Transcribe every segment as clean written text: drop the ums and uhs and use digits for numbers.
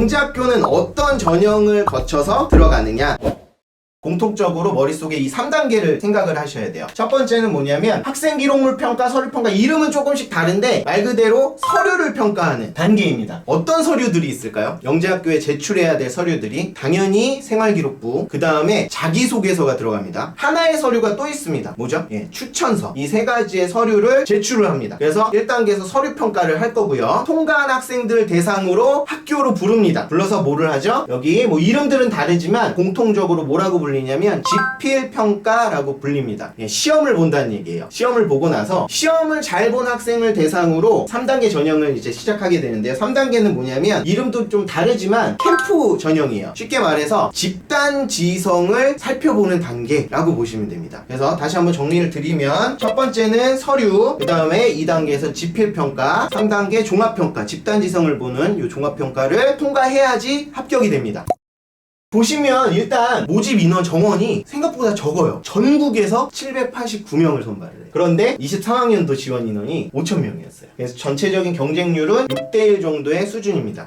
영재학교는 어떤 전형을 거쳐서 들어가느냐? 공통적으로 머릿속에 이 3단계를 생각을 하셔야 돼요. 첫 번째는 뭐냐면 학생 기록물 평가, 서류 평가. 이름은 조금씩 다른데 말 그대로 서류를 평가하는 단계입니다. 어떤 서류들이 있을까요? 영재학교에 제출해야 될 서류들이 당연히 생활기록부, 그 다음에 자기소개서가 들어갑니다. 하나의 서류가 또 있습니다. 뭐죠? 추천서. 이 세 가지의 서류를 제출을 합니다. 그래서 1단계에서 서류 평가를 할 거고요. 통과한 학생들 대상으로 학교로 부릅니다. 불러서 뭐를 하죠? 여기 뭐 이름들은 다르지만 공통적으로 뭐라고 불리냐면 지필평가라고 불립니다. 시험을 본다는 얘기예요. 시험을 보고 나서 시험을 잘 본 학생을 대상으로 3단계 전형을 이제 시작하게 되는데요. 3단계는 뭐냐면 이름도 좀 다르지만 캠프 전형이에요. 쉽게 말해서 집단 지성을 살펴보는 단계라고 보시면 됩니다. 그래서 다시 한번 정리를 드리면 첫 번째는 서류, 그 다음에 2단계에서 지필평가, 3단계 종합평가, 집단 지성을 보는 이 종합평가를 통과해야지 합격이 됩니다. 보시면 일단 모집 인원 정원이 생각보다 적어요. 전국에서 789명을 선발을 해요. 그런데 23학년도 지원 인원이 5,000명이었어요. 그래서 전체적인 경쟁률은 6대1 정도의 수준입니다.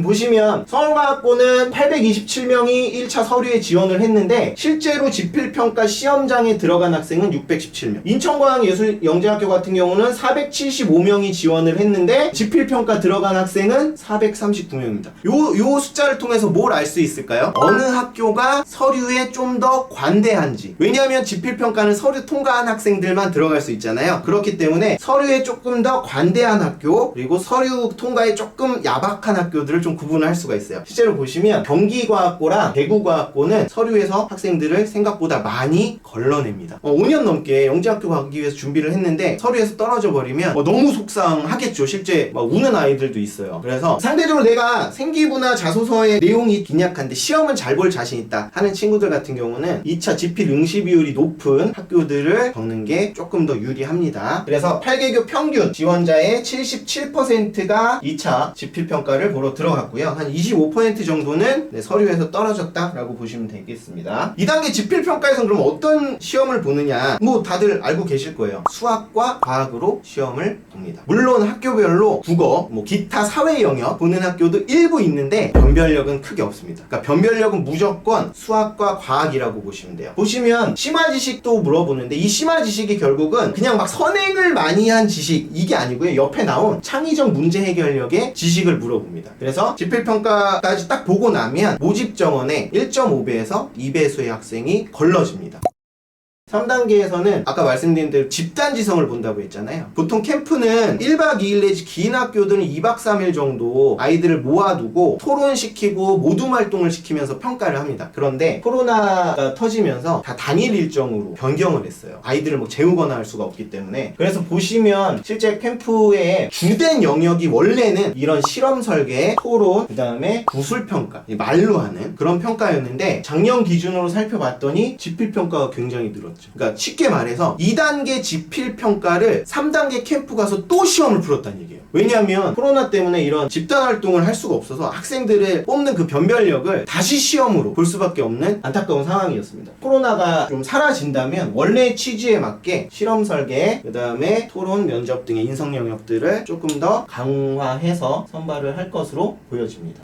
보시면 서울과학고는 827명이 1차 서류에 지원을 했는데 실제로 지필평가 시험장에 들어간 학생은 617명. 인천과학예술영재학교 같은 경우는 475명이 지원을 했는데 지필평가 들어간 학생은 439명입니다. 요 숫자를 통해서 뭘 알 수 있을까요? 어느 학교가 서류에 좀 더 관대한지. 왜냐하면 지필평가는 서류 통과한 학생들만 들어갈 수 있잖아요. 그렇기 때문에 서류에 조금 더 관대한 학교, 그리고 서류 통과에 조금 야박한 학교들을 좀 구분을 할 수가 있어요. 실제로 보시면 경기과학고랑 대구과학고는 서류에서 학생들을 생각보다 많이 걸러냅니다. 5년 넘게 영재학교 가기 위해서 준비를 했는데 서류에서 떨어져 버리면 너무 속상하겠죠. 실제 막 우는 아이들도 있어요. 그래서 상대적으로 내가 생기부나 자소서의 내용이 빈약한데 시험은 잘 볼 자신 있다 하는 친구들 같은 경우는 2차 지필 응시 비율이 높은 학교들을 적는 게 조금 더 유리합니다. 그래서 8개교 평균 지원자의 77%가 2차 지필평가를 보러 들어갔고요. 한 25% 정도는 서류에서 떨어졌다라고 보시면 되겠습니다. 2단계 지필평가에서는 그럼 어떤 시험을 보느냐? 뭐 다들 알고 계실 거예요. 수학과 과학으로 시험을 봅니다. 물론 학교별로 국어, 뭐 기타 사회 영역 보는 학교도 일부 있는데 변별력은 크게 없습니다. 그러니까 변별력은 무조건 수학과 과학이라고 보시면 돼요. 보시면 심화 지식도 물어보는데 이 심화 지식이 결국은 그냥 막 선행을 많이 한 지식 이게 아니고요. 옆에 나온 창의적 문제 해결력의 지식을 물어봅니다. 그래서 지필평가까지 딱 보고 나면 모집 정원에 1.5배에서 2배수의 학생이 걸러집니다. 3단계에서는 아까 말씀드린 대로 집단지성을 본다고 했잖아요. 보통 캠프는 1박 2일 내지 긴 학교들은 2박 3일 정도 아이들을 모아두고 토론시키고 모둠 활동을 시키면서 평가를 합니다. 그런데 코로나가 터지면서 다 단일 일정으로 변경을 했어요. 아이들을 뭐 재우거나 할 수가 없기 때문에. 그래서 보시면 실제 캠프의 주된 영역이 원래는 이런 실험 설계, 토론, 그 다음에 구술평가, 말로 하는 그런 평가였는데 작년 기준으로 살펴봤더니 지필평가가 굉장히 늘었죠. 그러니까 쉽게 말해서 2단계 지필평가를 3단계 캠프 가서 또 시험을 풀었다는 얘기예요. 왜냐하면 코로나 때문에 이런 집단 활동을 할 수가 없어서 학생들을 뽑는 그 변별력을 다시 시험으로 볼 수밖에 없는 안타까운 상황이었습니다. 코로나가 좀 사라진다면 원래 취지에 맞게 실험 설계, 그 다음에 토론, 면접 등의 인성 영역들을 조금 더 강화해서 선발을 할 것으로 보여집니다.